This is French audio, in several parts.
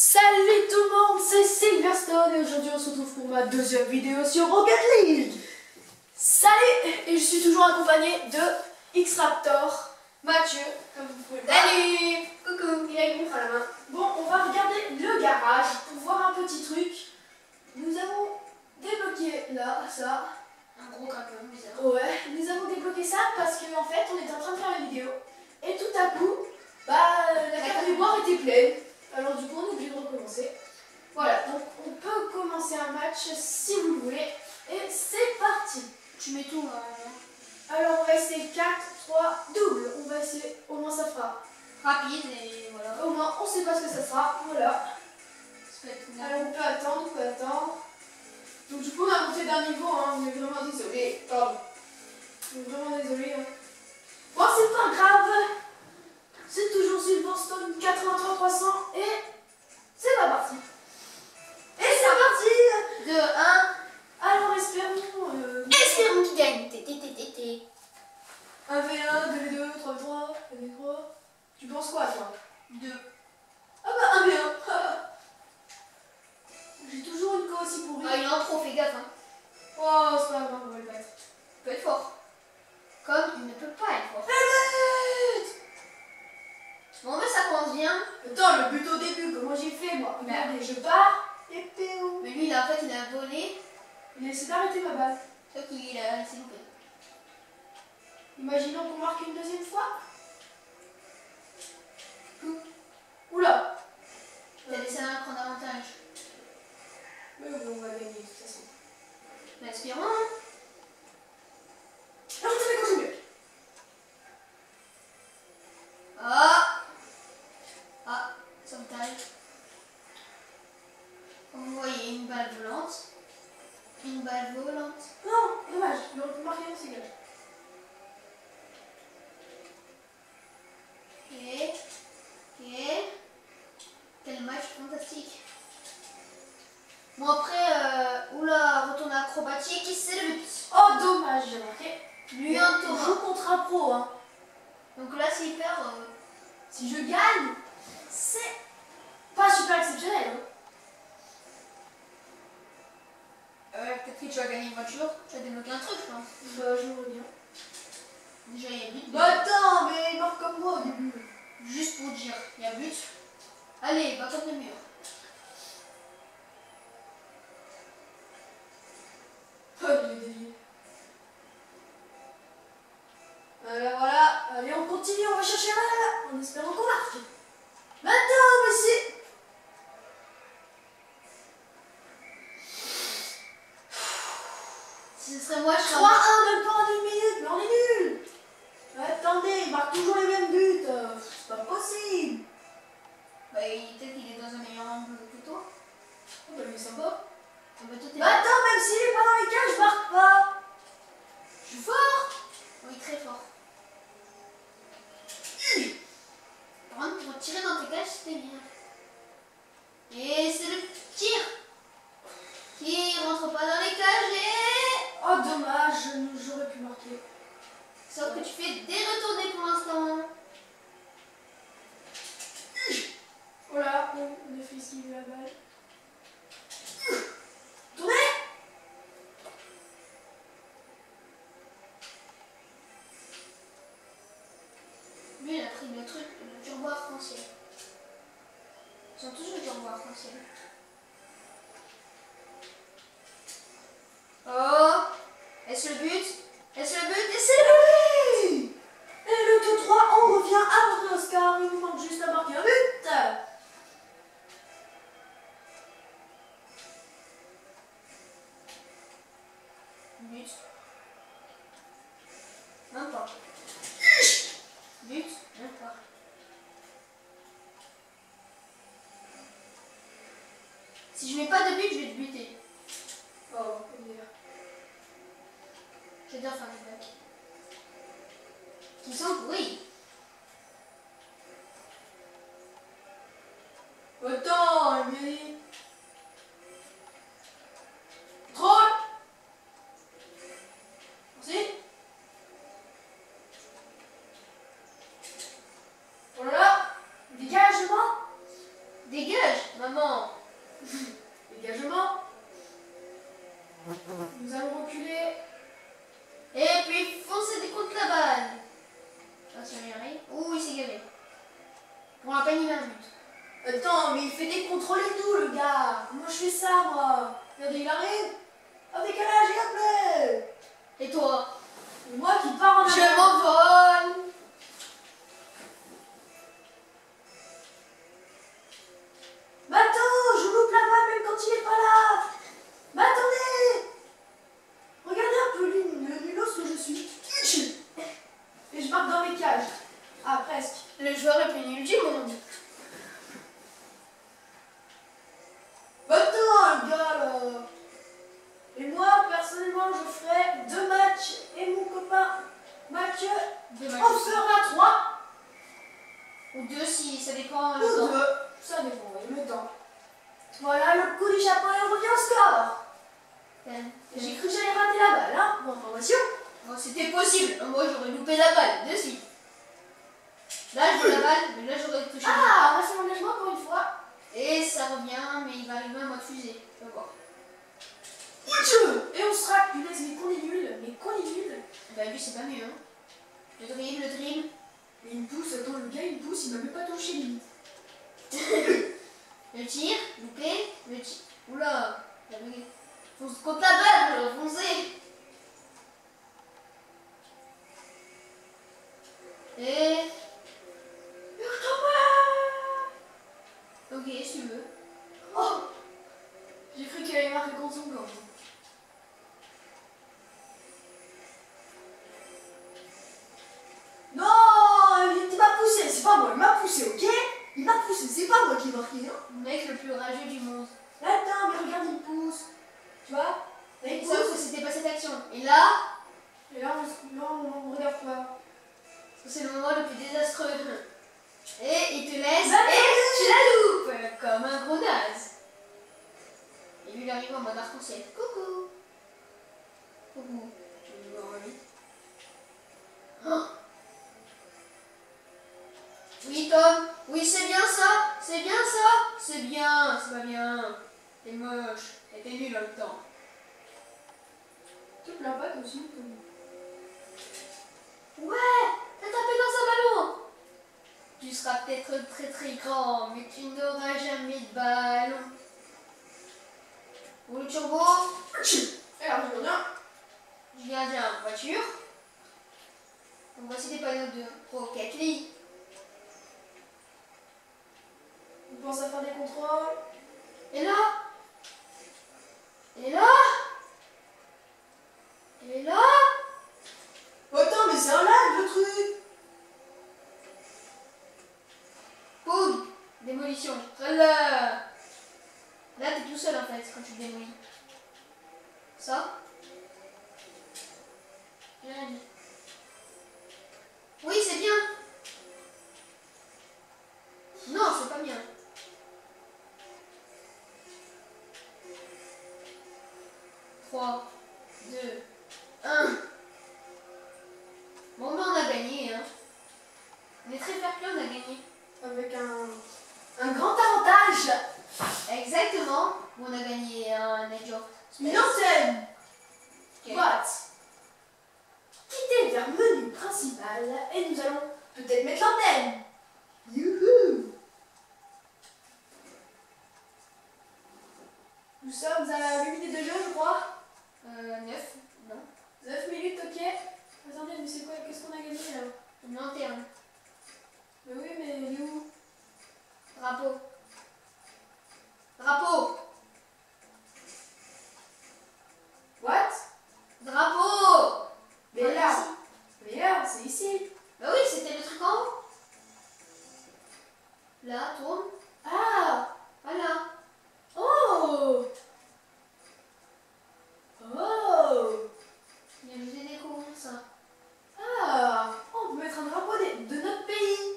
Salut tout le monde, c'est Silverstone et aujourd'hui on se retrouve pour ma deuxième vidéo sur Rocket League. Salut, et je suis toujours accompagné de X-Raptor, Mathieu, comme vous pouvez le voir. Salut. Coucou. Il a une montre à la main. Bon, on va regarder le garage pour voir un petit truc. Nous avons débloqué là, ça. Un gros craquement bizarre. Ouais, nous avons débloqué ça parce qu'en fait on était en train de faire une vidéo et tout à coup, la carte mémoire était pleine. Alors du coup on est obligé de recommencer. Voilà, donc on peut commencer un match si vous voulez. Et c'est parti. Tu mets tout Alors on va essayer 4, 3, double. On va essayer, au moins ça fera. rapide et voilà. Au moins on sait pas ce que ça sera. Voilà. Spectaculaire. Alors on peut attendre, on peut attendre. Donc du coup on a monté d'un niveau, hein. On est vraiment désolé. Pardon. On est vraiment désolé. Hein. Bon c'est pas grave. C'est toujours Silverstone 83 300 et c'est pas parti. Et c'est parti. 2, 1. Alors espérons. Espérons qu'il gagne. T. 1v1, 2v2, 3v3, 2v3. Tu penses quoi toi? 2. Ah bah 1v1. J'ai toujours une co aussi pourrie. Ah, il est en trop, fais gaffe. Hein. Oh c'est pas grave, on va le battre. Il peut être fort. Comme il ne peut pas être fort. Arrête. Bon, mais ça commence bien. Attends, le but au début, comment j'ai fait moi? Regardez, je pars et péo. Mais lui, il a, en fait, il a volé. Il a essayé d'arrêter ma balle. Sauf qu'il a laissé loupé. Imaginons qu'on marque une deuxième fois. Oula. Il a laissé un prendre avantage. Mais bon, on va gagner de toute façon. Mais espérons. Hein. Alors, tu fais continuer. Ah, sauvetage. Comme vous voyez, une balle volante. Une balle volante. Non, dommage, il aurait pu marquer un signal. Ok. Quel match fantastique. Bon après, oula, retourne acrobatique, c'est le but. Oh, dommage, j'ai marqué. Lui On un joue tour. contre un pro, hein. Donc là, s'il perd, Si je gagne, c'est pas super exceptionnel. Hein. peut-être que tu vas gagner une voiture, tu vas débloquer un truc, je pense. Bah, je me reviens. Déjà, il y a but. Bah, attends, mais il marque comme moi au début. Juste pour dire, il y a but. Allez, va contre le mur. Oh, il est dévié. Voilà. Allez, on continue, on va chercher la balle en espérant qu'on marque. Maintenant, voici. Si ce serait moi, je 3-1, serais. même pas en une minute, mais on est nuls. Attendez, il marque toujours les mêmes buts. C'est pas possible. Bah, peut-être qu'il est dans un meilleur angle que toi. Oh, bah, lui, sympa. Ah, bah, toi, t'es Bah, attends, même s'il est pas dans les cages, je marque pas. Je suis fort. Oui, très fort. Par contre, pour tirer dans tes cages, c'était bien. Et c'est le tir qui rentre pas dans les cages et... Oh, dommage, j'aurais pu marquer. Sauf que tu fais des retournés pour l'instant. Voilà, on a fait esquiver la balle. Tournez. Lui, il a pris le truc, le turbo arc-en-ciel. Ils ont tous le turbo arc-en-ciel. Oh! Est-ce le but? Est-ce le but? Et c'est le but! Et le tour 3, on revient après Oscar. Il nous manque juste à marquer un but. But. Même pas. But. Même pas. Si je mets pas de but, je vais te buter. Oh, bien. J'adore faire des bacs. Qui sont pourris. Attends, mais... Troll. Merci. Oh là là. Dégagement. Dégage! maman. Dégagement. Nous allons reculer. Et puis foncez contre la balle. Attention, il arrive. Ouh, il s'est gavé. Pour la peine, il a un but. Attends, mais il fait des contrôles et tout, le gars. Moi, je fais ça, moi. Regardez, il arrive. Au décalage, et hop là. Et toi? Et moi qui pars en Je arrière. m'envole. Bateau, je loupe la balle même quand il est pas là. Mais attendez. Regardez un peu le nulos que je suis. Et je marque dans les cages. Ah, presque. Le joueur est plus nul du monde. Bateau, le gars, là. Et moi, personnellement, je ferai 2 matchs. Et mon copain, Mathieu, on fera 3. Ou 2 si ça dépend Ou le temps. 2. Ça dépend, oui, le temps. Voilà, le coup du chapeau et on revient au score. J'ai cru que j'allais rater la balle, hein, pour information. Bon, c'était possible. Moi, j'aurais loupé la balle. De suite. Là, je vois la balle, mais là, j'aurais touché. Ah, on a fait l'engagement pour une fois. Et ça revient, mais il va arriver en mode fusée. Tu vas voir. Et on sera, punaise, mais qu'on est nul. Mais qu'on est nul. Bah, lui, c'est pas mieux, hein. Le dribble. Mais il me pousse, attends, le gars, il me pousse, il m'a même pas touché limite. Le tir, loupé, le tir. Oula, la bugué. Fonce contre la balle, foncez. Et. Ok, si tu veux. Oh, j'ai cru qu'il allait marquer contre son camp. Non, il m'a poussé, c'est pas moi, il m'a poussé, ok? Il m'a poussé, c'est pas moi qui ai marqué, hein? Le mec le plus rageux du monde. Attends, mais regarde, il pousse. Tu vois? Là, il Sauf que pousse. c'était pas cette action. Et là, Et là, on regarde pas. c'est le moment le plus désastreux. Et il te laisse. Bah, Et tu la loupes comme un gros naze. Et lui, il arrive en mode arc-en-ciel. Coucou. Coucou. Tu veux me voir vite. Oh. Oui, Tom. Oui, c'est bien ça. C'est bien ça. C'est bien. C'est pas bien. T'es moche. Et t'es nul en même temps. Tu te plains pas, toi aussi, comme... Ouais, t'as tapé dans un ballon. Tu seras peut-être très très grand, mais tu n'auras jamais de ballon. Pour le turbo, Et alors, je reviens. je gardien voiture. Donc voici des panneaux de Rocket League. On pense à faire des contrôles. Et là, et là, et là. Oh, attends, mais c'est un lag, le truc. Boum, démolition. Là, t'es tout seul en fait quand tu démolis. Ça. J'ai rien dit. Oui, c'est bien. Non, c'est pas bien. Trois, 2, 1. Bon, ben on a gagné, hein. On est très fair-play, on a gagné. Avec un grand avantage. Exactement. On a gagné un Edge of Une Space. antenne. Ok. What? Quitter vers menu principal et nous allons peut-être mettre l'antenne. Youhou! Nous sommes à 8 minutes de jeu, je crois. 9. Non. 9 minutes, ok. Attendez, mais c'est quoi? Qu'est-ce qu'on a gagné là? Une lanterne. Mais oui, mais il est où? Drapeau. Drapeau. What? Drapeau. Mais là, c'est ici. Bah oui, c'était le truc en haut. Là, tourne. Ah! Voilà. Oh! Oh! Il y a juste des décos, ça. Ah! On peut mettre un drapeau de notre pays.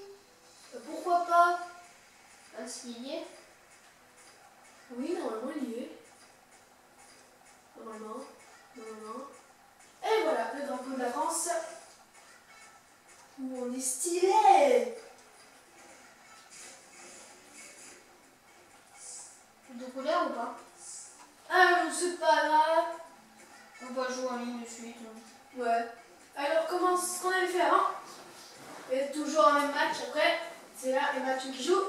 Pourquoi pas? Un signé. Oui, normalement il y est. Normalement. Et voilà, le drapeau de la France. Où on est stylé. C'est là et Mathieu qui joue.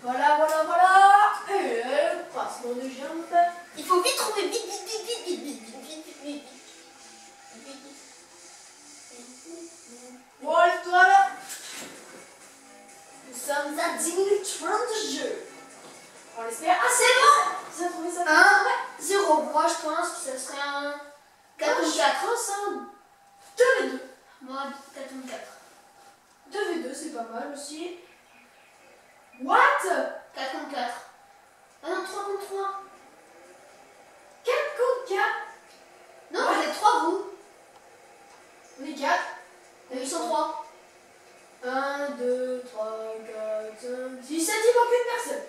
Voilà, voilà, voilà. Et passement de jambes. Il faut vite trouver, vite, vite, vite, vite, vite, vite, vite, vite, vite. Bon, lève-toi là. Nous sommes à 10 minutes 30 de jeu. On espère. Ah, c'est bon. Ça a trouvé ça. 1-0. Moi, je pense que ce serait un 4 ou 4. 2v2. Moi, 4 ou 4. 2v2, c'est pas mal aussi. What? 4 contre 4. Ah non, 3 contre 3. 4 contre 4. Non, vous êtes 3, vous. On est 4. Et ils sont 3. 1, 2, 3, 4, 5, 6, 7, il manque une personne.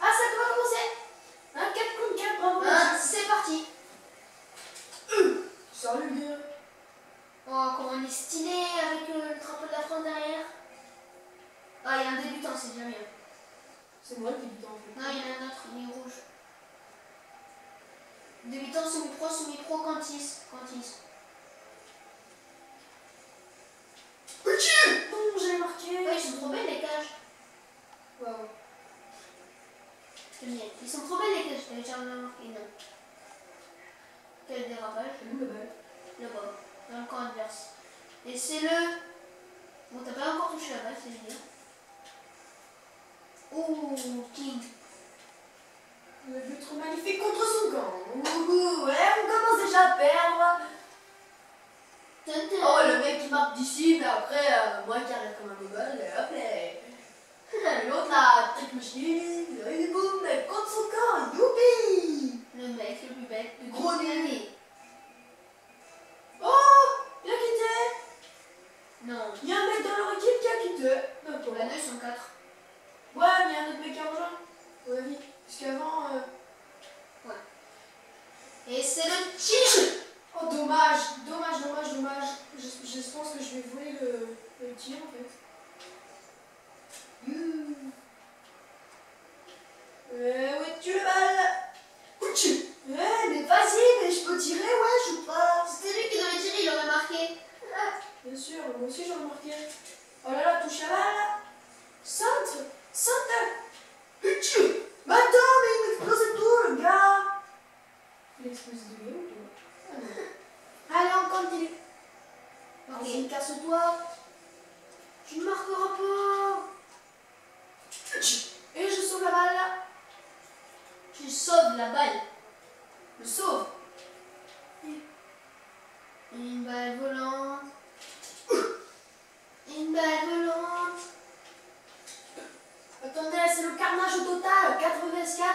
Ah, ça doit commencer. Un 4 contre 4, bravo. C'est parti. Salut bien. Oh, comment on est stylé avec le drapeau de la France derrière. Ah, il y a un débutant, c'est déjà bien. C'est moi le débutant en fait. Non, il y en a un autre, il est rouge. Débutant, semi-pro, semi-pro, Cantis. Non, j'ai marqué. Ouais, ils sont trop belles les cages. Wow. C'est bien. Ils sont trop belles les cages. T'avais déjà remarqué, non. Quel dérapage. C'est où le bal? Là-bas, dans le camp adverse. Et c'est le... Bon, t'as pas encore touché la balle, c'est bien. Oh, King. Le but trop magnifique contre son camp. Ouh, ouais, on commence déjà à perdre. Oh, le mec qui marque d'ici, mais après, moi qui arrive comme un gogol, et hop, et l'autre là, trick machine, il est boum, mais contre son camp, youpi. Le mec le plus bête de Gros toute nez. l'année. Oh, il a quitté. Non. Il y a un mec dans leur équipe qui a quitté. D'accord. Bah, 2 sont 4. Ouais, mais il y a un autre mec qui a rejoint. Ouais, oui. Parce qu'avant. Ouais. Et c'est le tir. Oh, dommage. Je pense que je vais voler le tir en fait. Où es-tu le balle? Ouch. Mais vas-y, mais je peux tirer, ouais, je joue pas. C'était lui qui devait tirer, il aurait marqué. Bien sûr, moi aussi j'en ai marqué. Oh là là, touche la balle. Centre. Ouch. Mais attends, mais il m'explose tout, le gars. Il explose de l'eau ou quoi? Allez, on continue. Vas-y, casse-toi. Tu ne marqueras pas. Et je sauve la balle. Tu sauves la balle. Je sauve. Une balle volante. Une balle volante. Attendez, c'est le carnage au total. 4 vs 4.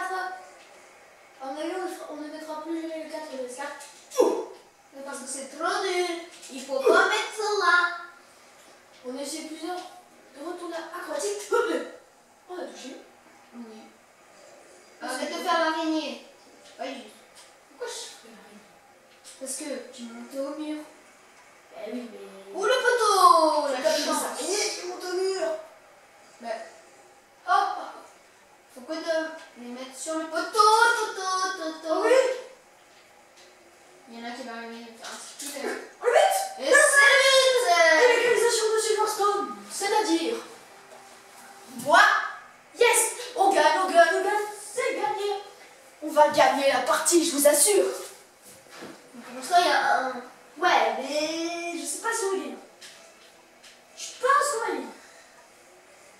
On ne mettra plus jamais le 4 vs 4. Parce que c'est trop dur. Il faut pas mettre ça là. On a essayé plusieurs de retourner acrobatiques. On a touché. Oui. Je vais te faire l'araignée. Pas juste. Pourquoi je ferais l'araignée? Parce que tu montes au mur. Eh oui, mais. Ou le poteau. C'est La comme chance. ça. Et tu montes au mur. Mais Oh, faut que de les mettre sur le poteau. oh oui. Il y en a qui vont arriver à faire un speeder. Oh le but. Et c'est Et l'égalisation de Silverstone. C'est-à-dire. Moi. Yes. On gagne. C'est gagné. On va gagner la partie, je vous assure. pour ça, il y a un. Ouais, mais je sais pas si on gagne. Je pense qu'on va gagner.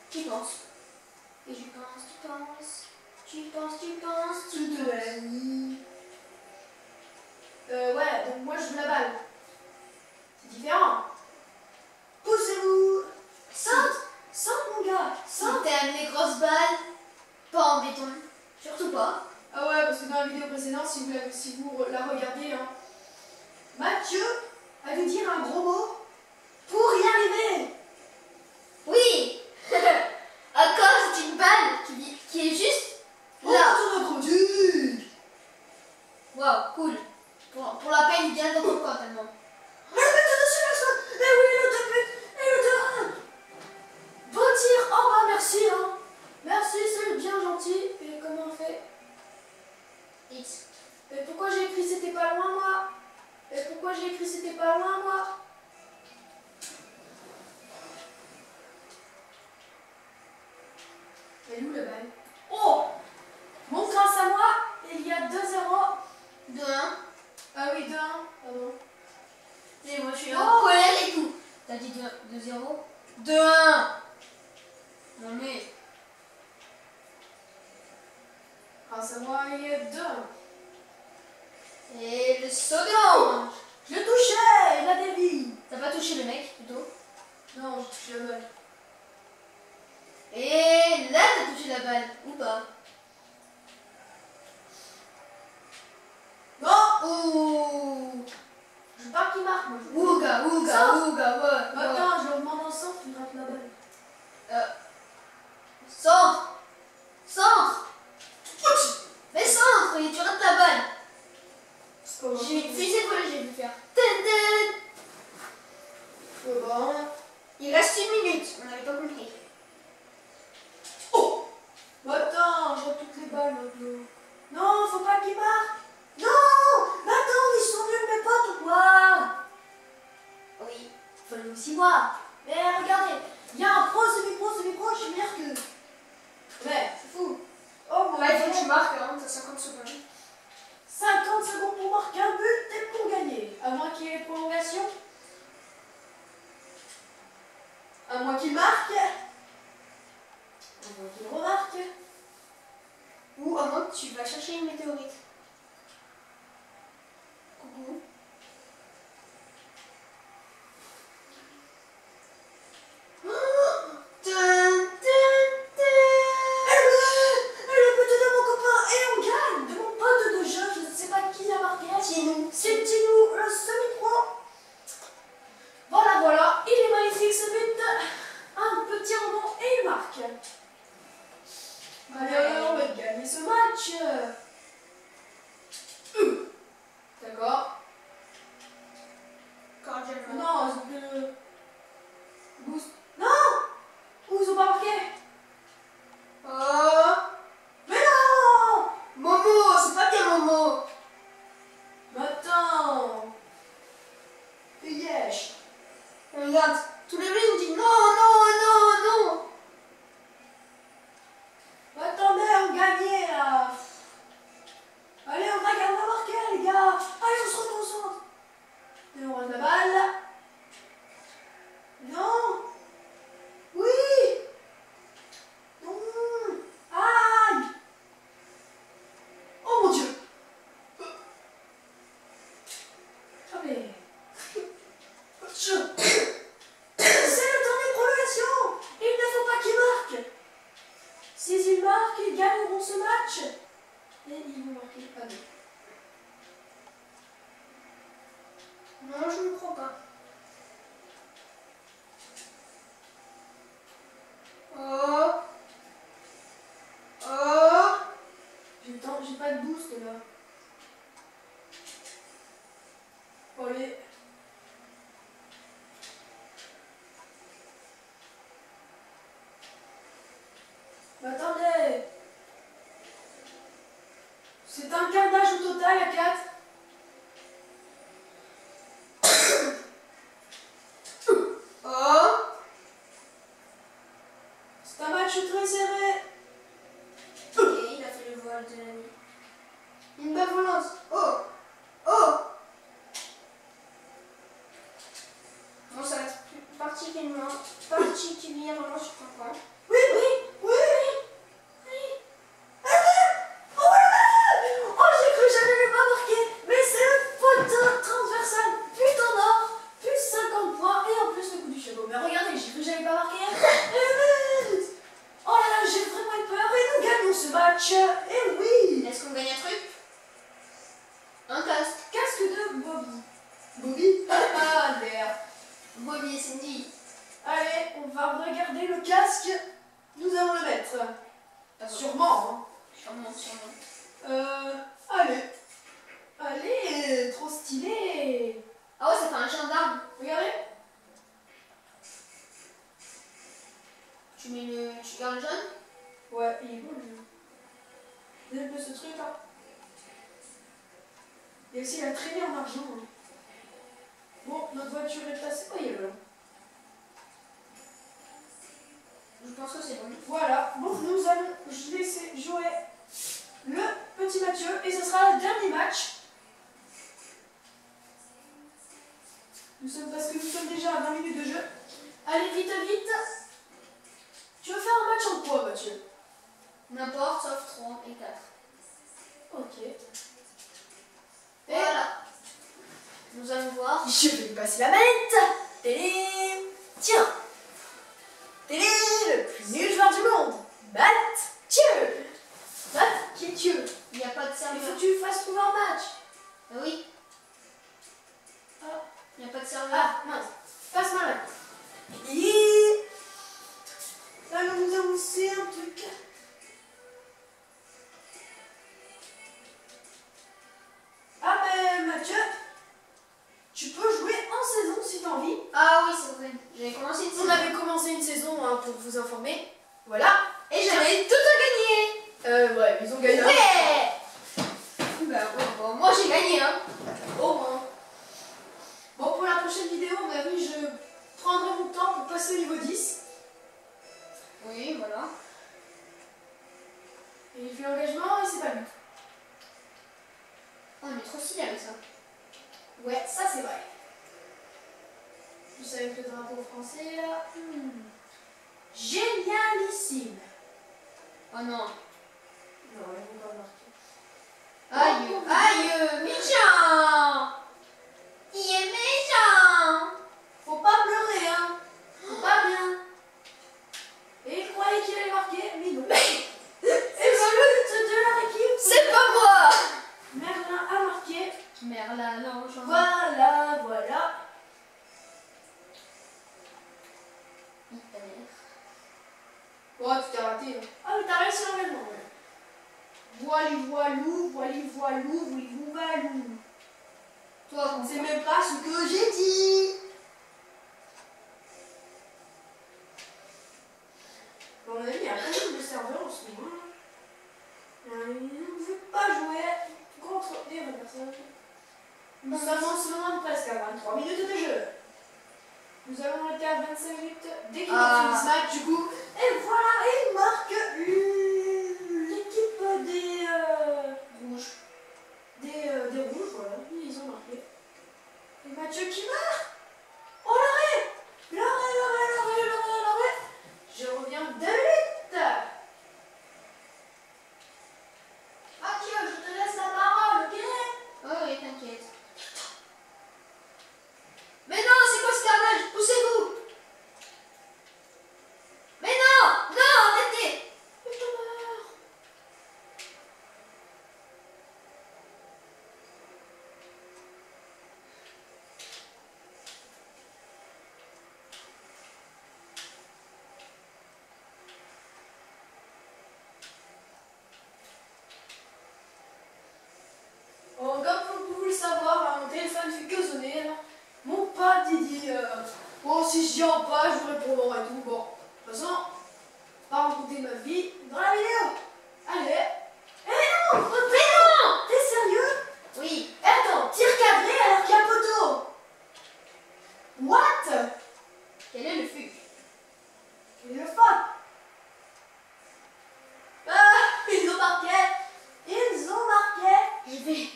Tu penses. Et tu penses. Tout de l'ami. Ouais, donc moi je joue la balle. C'est différent. Poussez-vous. Centre mon gars. Si t'aimes les grosses balles, pas en béton. Surtout pas. Ah ouais, parce que dans la vidéo précédente, si vous la regardez, hein, Mathieu a dû dire un gros mot pour y arriver. Oui. À cause d'une balle qui est juste là. Oh, ton introduit. Waouh, cool. Pour la peine, il vient de pourquoi tellement. Le but de Silverstone. Eh oui, le 2 buts. Et le 2-1. Beau tir. Oh bah merci, hein. Merci, c'est bien gentil. Et comment on fait? X. Mais pourquoi j'ai écrit c'était pas loin, moi? Et pourquoi j'ai écrit c'était pas loin, moi? Elle est où la balle? Oh! Bon, grâce à moi, il y a 2-0. 2-1. Ah oui, 2-1. Pardon. Et moi je suis en colère et tout. T'as dit 2-0? 2-1. Non mais. Grâce à moi, il y a 2-1. Et le saut de l'ange. Je le touchais, il a des vies. T'as pas touché le mec plutôt? Non, je touche la balle. Et là t'as touché la balle, ou pas? Non! Ouh! Je veux pas qu'il marque, moi. Ouga, ouga, Ça. ouga, ouais. Bah, attends, je le demande en centre, il rate la balle. Centre! Centre! Mais centre! Et tu rates la balle! C'est pas J'ai grave. tu sais quoi j'ai vu faire? Ten, ten. Ouais, bah, Il reste 1 minute, on n'avait pas compris. oh! Bah, attends, je rate toutes les balles, maintenant. Non, faut pas qu'il marque. Non! Mais attends, ils sont nuls, mes potes, ou quoi? Oui. Fallait aussi voir. Mais regardez, il y a un pro, semi-pro, je suis meilleur qu'eux. Ouais, c'est fou. Oh mon Là il faut Dieu. que tu marques, hein, t'as 50 secondes. 50 secondes pour marquer un but et pour gagner. À moins qu'il y ait les prolongations. À moins qu'il marque. À moins qu'il remarque. Ou à moins que tu vas chercher une météorite. Coucou. Le but de mon copain et on gagne. De mon pote de jeu, je ne sais pas qui a marqué. Tinou. C'est Tinou, le semi-pro. Voilà, voilà. Il est magnifique ce but. Un petit rebond et il marque. Allez, on va gagner ce match. D'accord. Cordialement. Non, ils ont pris le boost. Non! Ou ils ont pas marqué. Oh! Mais non! Momo, c'est pas bien Momo. Mais attends. Yesh. Regarde, tous les bleus ils disent non, non, non, non. Mais attendez, on gagnait là. Allez, on va marquer les gars. Allez, on se reconcentre. Et on rate la balle. Non. Oui. Non. Aïe. Oh mon Dieu. Ah mais... C'est le temps des prolongations. Il ne faut pas qu'il marque. S'ils marquent, ils gagneront ce match. Et ils vont marquer pas deux. Non, je ne crois pas. Oh! Oh! J'ai pas de boost là. Allez. Mais attendez. C'est un carnage au total à 4. Oh! C'est un match très serré. Et il a fait le voile de la nuit. Une belle volance. Oh! Oh! Bon, ça va être particulièrement sur ton point. Oui, oui, oui, oui. Oh, j'ai cru que j'allais pas marquer. Mais c'est le poteau transversal. But en or, plus 50 points et en plus le coup du chapeau. Mais regardez, j'ai cru que j'allais pas marquer. Oh là là, j'ai vraiment eu peur et nous gagnons ce match. Et oui. Est-ce qu'on gagne un truc? Un casque. Casque de Bobby. Bobby? Ah, merde. Bobby et Cindy. Allez, on va regarder le casque. Nous allons le mettre. Sûrement, Sûrement, sûrement. hein. Allez. Allez, trop stylé. Ah ouais, ça fait un gendarme. Regardez. Tu gardes le jaune? Ouais, il est beau le jeu. Vous avez un peu ce truc là. Et aussi la traînée en argent. Hein. Bon, notre voiture est placée. Oh, il est là. Je pense que c'est bon. Voilà, bon, nous allons laisser jouer le petit Mathieu et ce sera le dernier match. Parce que nous sommes déjà à 20 minutes de jeu. Allez, vite, vite. Tu veux faire un match en quoi, Mathieu? N'importe, sauf 3 et 4. Ok. Et voilà. Nous allons voir. je vais lui passer la manette. Télé. Tiens. Télé, le plus nul joueur du monde. Mathieu. Mathieu. Il n'y a pas de Il serveur. faut que tu fasses trouver un match. Ah oui. Ah, Il n'y a pas de serveur. ah mince. Passe-moi là. Et là, nous avons aussi un truc. Ah, mais Mathieu, tu peux jouer en saison si tu as envie. Ah oui, c'est vrai. J'avais commencé une On saison. avait commencé une saison hein, pour vous informer. Voilà. Et j'avais tout à gagner. Ouais, ils ont gagné. Ouais. Bah ouais, bon, moi j'ai gagné, hein. Au moins. Bon, pour la prochaine vidéo, on a vu, je prendrai mon temps pour passer au niveau 10. Oui, voilà. Et il fait l'engagement et c'est pas lui. Oh, on est trop stylé avec ça. Ouais, ça c'est vrai. Plus avec le drapeau français là. Génialissime. Oh non. Non, ils vont pas marquer. Aïe, aïe, méchant. Il est méchant. Faut pas pleurer, hein. Faut pas bien. Et il croyait qu'il allait marquer, mais non. C'est celui de leur équipe. C'est pas moi. Merlin a marqué. Merlin, non, j'en ai. Voilà, voilà. Oh, tu t'es raté. Hein. Ah, mais t'as réussi l'engagement. Ouais. Voili, voilou, voili, voilou, voulez-vous, valou. Toi, C'est même pas ce que j'ai dit. Bon, mon avis, il y a pas mal de serveurs en ce moment. Ils ne veulent pas jouer contre des vraies personnes. Nous avons presque à 23 minutes de jeu. Nous avons été à 25 minutes dès qu'il a fini ce match, du coup. Et voilà, il marque l'équipe des rouges. Des rouges, voilà, ils ont marqué. Et Mathieu qui marque. Oh, l'arrêt. L'arrêt. Je reviens 2 minutes. Mathieu, je te laisse la parole, ok? Oh oui, t'inquiète. Mais non, c'est quoi ce carnage? Poussez-vous. Mais non, non, arrêtez. Oh, comme vous pouvez le savoir, hein, mon téléphone fait que sonner. Là. Mon pote, il dit bon, si je viens pas, je vous répondrai et tout. Bon, de toute façon, pas raconter ma vie dans la vidéo. Allez. Eh non, t'es sérieux? Oui. Eh, attends, tir cadré alors qu'il y a un poteau. What? Quel est le fut? Quel est le fuck? Ah, ils ont marqué. Je vais.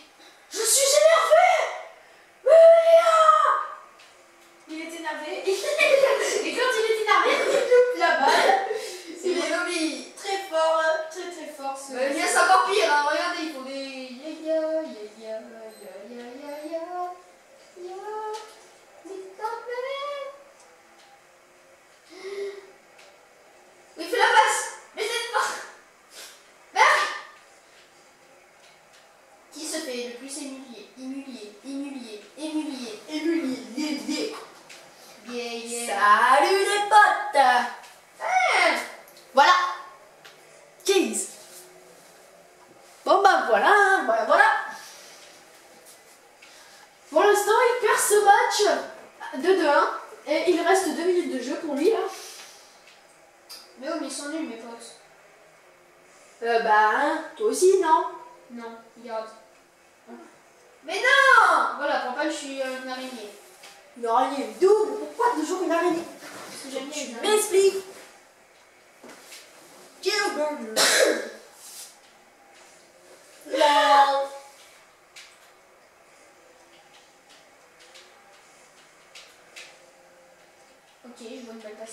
Je suis énervé. Il est énervé. Et quand il est énervé, il loupe la balle. C'est les lobbies. Très fort, très fort. Ce Viens, c'est encore pire, hein. Regardez, ils font des. Ya. Oui, fais la passe. Mais c'est pas. Merde. Qui se fait le plus humilier? Salut les potes. Voilà. Keys. Bon bah voilà, hein, voilà. Pour l'instant, il perd ce match de 2-1 et il reste 2 minutes de jeu pour lui là. Mais oh, mais ils sont nuls, mes potes. Toi aussi, non? Non, regarde. Mais non. Voilà, pour pas que je suis une araignée. Une araignée double, pourquoi toujours une araignée? Parce que j'aime bien les Tu araignées. m'expliques.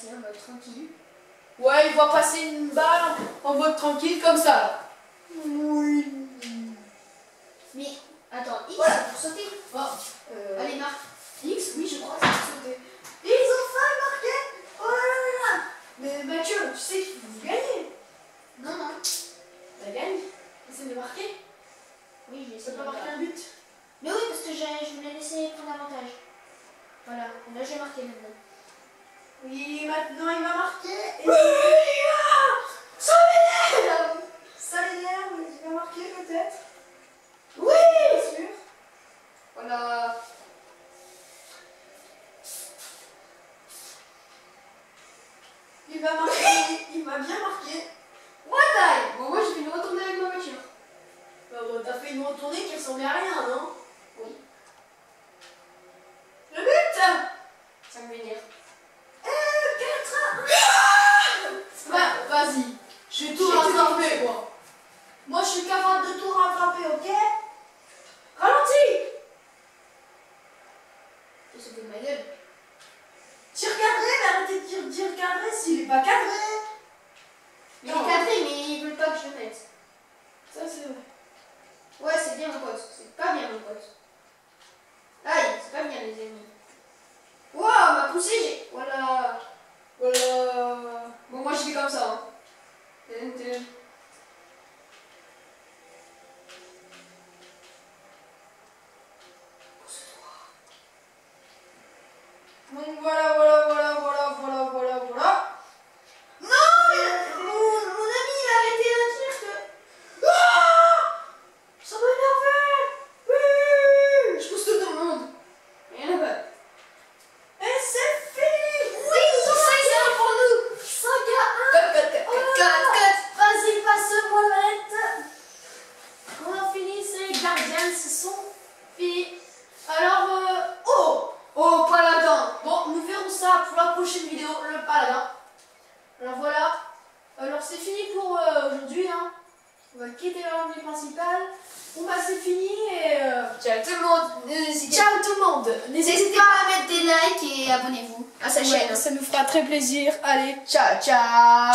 passer en mode tranquille. Ouais, il va passer une balle en mode tranquille comme ça. Là. Oui. Mais attends, X Voilà. c'est pour sauter. Oh, Allez, marque. X, oui, je crois que c'est sauté. Et ils ont failli marquer. Oh là là là. Mais Mathieu, tu sais qu'il faut vous gagner. Non, non. T'as gagné. Essaye de marquer. Oui, je vais Tu essayer peux de pas marquer marquer. un but. Mais oui, parce que je voulais laisser prendre l'avantage. Voilà, et là j'ai marqué maintenant. Oui, maintenant il va marquer. Et ça m'énerve. Ça l'énerve, il va marquer peut-être. Oui, bien sûr. Voilà. Il va marquer. Il va bien marquer. What? Bon, moi je vais me retourner avec ma voiture. Bon, t'as fait une retournée qui ressemblait à rien, non? Oui. Le but. Ça me vénère. 4-1. Vas-y, je vais tout rattraper, moi. Moi, je suis capable de tout rattraper, ok? Ralentis. Tu te fous de ma gueule. Tir cadré, mais arrêtez de dire cadré s'il est pas cadré. Il est cadré, mais ils veulent pas que je le mette. Ça, c'est vrai. Ouais, c'est bien mon pote. C'est pas bien mon pote. Aïe, c'est pas bien les amis. Wow, m'a poussé, j'ai. Voilà. Voilà. Bon, moi je fais comme ça. Hein. Donc voilà, voilà, voilà, voilà, voilà, voilà, voilà. Non, mon ami, il a arrêté d'un tir que... Ah, ça m'a énervé. Oui. Je pousse tout le monde. Rien à faire. Et c'est fini. Oui, 5-1 pour nous. 5-1. Cut. Vas-y, passe-moi la lettre. On a fini, c'est les gardiens, ce sont finis. Alors, Oh, paladin. bon, nous verrons ça pour la prochaine vidéo, le paladin. Alors voilà. Alors c'est fini pour aujourd'hui. Hein. On va quitter la revue principale. Bon bah c'est fini et... Ciao tout le monde. Ciao tout le monde. N'hésitez pas à mettre des likes et abonnez-vous à sa chaîne. Ça nous fera très plaisir. Allez, ciao, ciao.